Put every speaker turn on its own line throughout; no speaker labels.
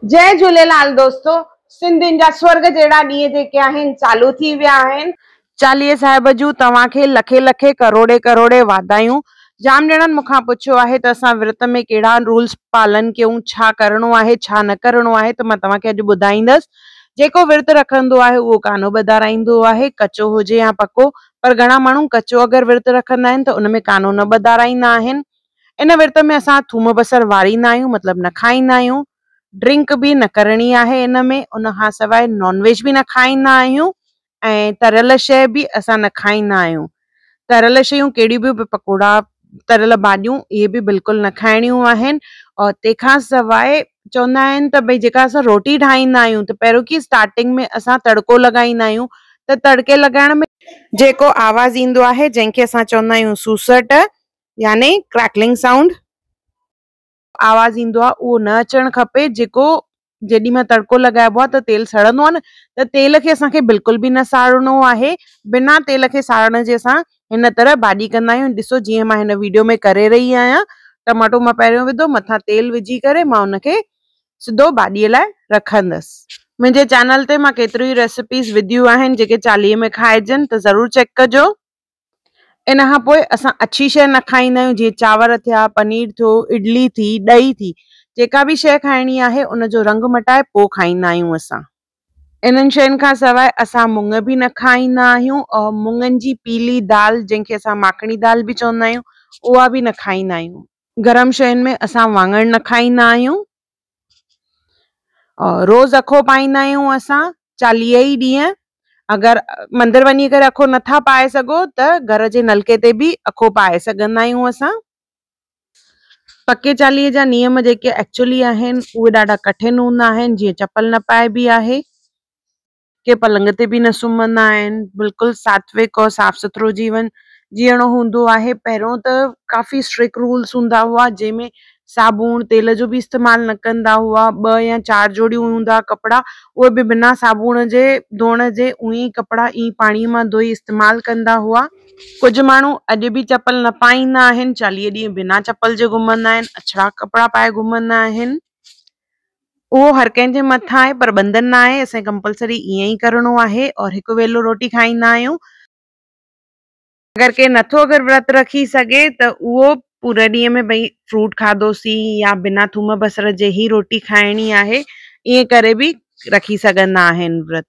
जय झूलेलाल दोस्तों। सिंधियुनि जा स्वर्ग जहिड़ा ॾींहं जेके आहिनि चालू थी विया आहिनि। चालीहे साहिब जूं तव्हांखे लखे लखे करोड़े करोड़े वाधायूं। जाम ॼणनि मूंखां पुछियो आहे त असां विर्त में कहिड़ा रूल्स पालन कयूं, छा करिणो आहे छा न करिणो आहे, त मां तव्हांखे अॼु ॿुधाईंदसि। जेको विर्त रखंदो आहे उहो कानो ॿधाराईंदो आहे, कचो हुजे या पको। पर घणा माण्हू कचो अगरि विर्त रखंदा आहिनि त उनमें कानो न ॿधाराईंदा आहिनि। इन विर्त में असां थूम बसर वारींदा आहियूं, मतिलबु न खाईंदा आहियूं। ड्रिंक भी न करणी आहे इन में। उन खां सवाइ नॉनवेज भी न खाईंदा आहियूं ऐं तरियल शइ भी असां न खाईंदा आहियूं। तरियल शयूं कहिड़ियूं बि पकोड़ा, तरियल भाॼियूं, इहे भी बिल्कुलु न खाइणियूं आहिनि। और तंहिंखां सवाइ चवंदा आहिनि त भई जेका असां रोटी ठाहींदा आहियूं त पहिरियों की स्टार्टिंग में असां तड़को लॻाईंदा आहियूं। त तड़के लॻाइण में जेको आवाज़ ईंदो आहे, जंहिंखे असां चवंदा आहियूं सूसट यानी क्रैकलिंग साउंड, आवाज़ ईंदो आहे, उहो न अचणु खपे। जेको जेॾी महिल तड़को लॻाइबो आहे त तेल सड़ंदो आहे न, त तेल खे असांखे बिल्कुल भी न साड़णो आहे। बिना तेल खे साड़ण जे असां हिन तरह भाॼी कंदा आहियूं। ॾिसो जीअं मां हिन वीडियो में करे रही आहियां। टमाटो मां पहिरियों विधो, मथां तेल विझी करे मां उनखे सिधो भाॼीअ लाइ रखंदसि। मुंहिंजे चैनल ते मां केतिरियूं रेसिपीज़ विधियूं आहिनि जेके चालीहे में खाइजनि, त ज़रूर चेक कजो। इन खां पोइ असां अछी शइ न खाईंदा आहियूं, जीअं चांवर थिया, पनीर थियो, इडली थी, ॾही थी। जेका भी शइ खाइणी आहे उनजो रंग मटाए पोइ खाईंदा आहियूं असां। इन्हनि शयुनि खां सवाइ असां मुङ भी न खाईंदा आहियूं। और मुङनि जी पीली दाल, जंहिंखे असां माखणी दाल भी चवंदा आहियूं, उहा भी न खाईंदा आहियूं। गरम शयुनि में असां वाङण न खाईंदा आहियूं। और रोज़ अखो पाईंदा आहियूं असां 40 ई ॾींहं। अगरि मंदिर वञी करे अखो नथा पाए सघो त घर जे नलके ते भी अखो पाए सघंदा आहियूं असां। पके चालीहे जा नियम जेके एक्चुअली आहिनि उहे ॾाढा कठिन हूंदा आहिनि। जीअं चप्पल न पाइबी आहे, के पलंग ते भी न सुम्हंदा आहिनि। बिल्कुलु सात्विक और साफ़ सुथरो जीवन जीअणो हूंदो आहे। पहिरियों त काफ़ी स्ट्रिक्ट रूल्स हूंदा हुआ, जंहिंमें साबुण तेल जो भी इस्तेमालु न कंदा हुआ। 2 या 4 जोड़ियूं हूंदा कपिड़ा, उहे भी बिना साबुण जे धोइण जे उही कपिड़ा ई पाणीअ मां धोई इस्तेमालु कंदा हुआ। कुझु माण्हू अॼु भी चप्पल न पाईंदा आहिनि, 40 ॾींहं बिना चप्पल जे घुमंदा आहिनि, अछड़ा कपिड़ा पाए घुमंदा आहिनि। उहो हर कंहिंजे मथां आहे, पर बंधन न आहे। असां कंपलसरी ईअं ई करिणो आहे। और हिकु वेलो रोटी खाईंदा आहियूं। अगरि के नथो अगरि व्रत रखी सघे त उहो पूरे ॾींहं में भई फ्रूट खाधोसीं या बिना थूम बसर जे ही रोटी खाइणी आहे, ईअं करे भी रखी सघंदा आहिनि व्रत।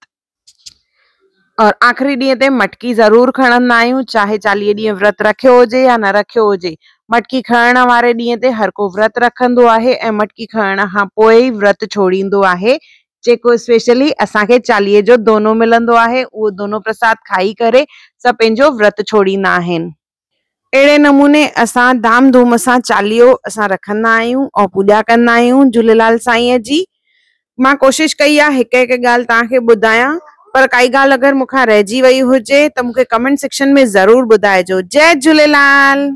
और आख़िरी ॾींहं ते मटकी ज़रूर खणंदा आहियूं, चाहे 40 ॾींहं व्रत रखियो हुजे या न रखियो हुजे। मटकी खणण वारे ॾींहं ते हर को व्रत रखंदो आहे ऐं मटकी खणण खां पोइ ई व्रत छोड़ींदो आहे। जेको स्पेशली असांखे 40 जो दोनो मिलंदो आहे, उहो दोनो प्रसाद खाई करे सभु पंहिंजो व्रत छोड़ींदा आहिनि। अहिड़े नमूने असां धाम धूम सां चालीहो असां रखंदा आहियूं और पूॼा कंदा आहियूं झूलेलाल साईंअ जी। मां कोशिशि कई आहे हिकु हिकु ॻाल्हि तव्हांखे ॿुधायां, पर काई ॻाल्हि अगरि मूंखां रहिजी वई हुजे त मूंखे कमेंट सेक्शन में ज़रूर ॿुधाइजो। जय झूलेलाल।